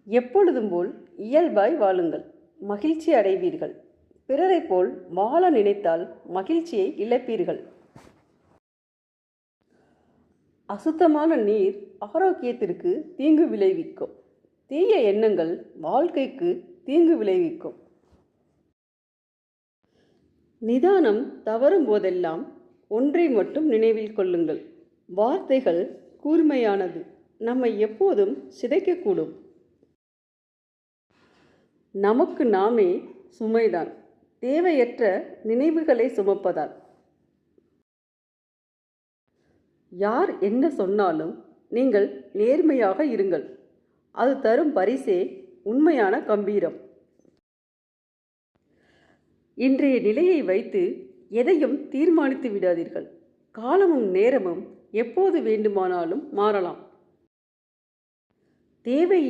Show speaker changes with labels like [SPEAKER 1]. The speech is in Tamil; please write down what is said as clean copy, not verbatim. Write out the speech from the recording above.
[SPEAKER 1] எப்பொழுதும் போல் இயல்பாய் வாழுங்கள், மகிழ்ச்சி அடைவீர்கள். பிறரைப் போல் வாழ நினைத்தால் மகிழ்ச்சியை இழப்பீர்கள். அசுத்தமான நீர் ஆரோக்கியத்திற்கு தீங்கு விளைவிக்கும். தீய எண்ணங்கள் வாழ்க்கைக்கு தீங்கு விளைவிக்கும். நிதானம் தவறும் போதெல்லாம் ஒன்றை மட்டும் நினைவில் கொள்ளுங்கள். வார்த்தைகள் கூர்மையானது, நம்மை எப்போதும் சிதைக்கக்கூடும். நமக்கு நாமே சுமைதான், தேவையற்ற நினைவுகளை சுமப்பதால். யார் என்ன சொன்னாலும் நீங்கள் நேர்மையாக இருங்கள், அது தரும் பரிசே உண்மையான கம்பீரம். இன்றைய நிலையை வைத்து எதையும் தீர்மானித்து விடாதீர்கள். காலமும் நேரமும் எப்போது வேண்டுமானாலும் மாறலாம். தேவையில்லை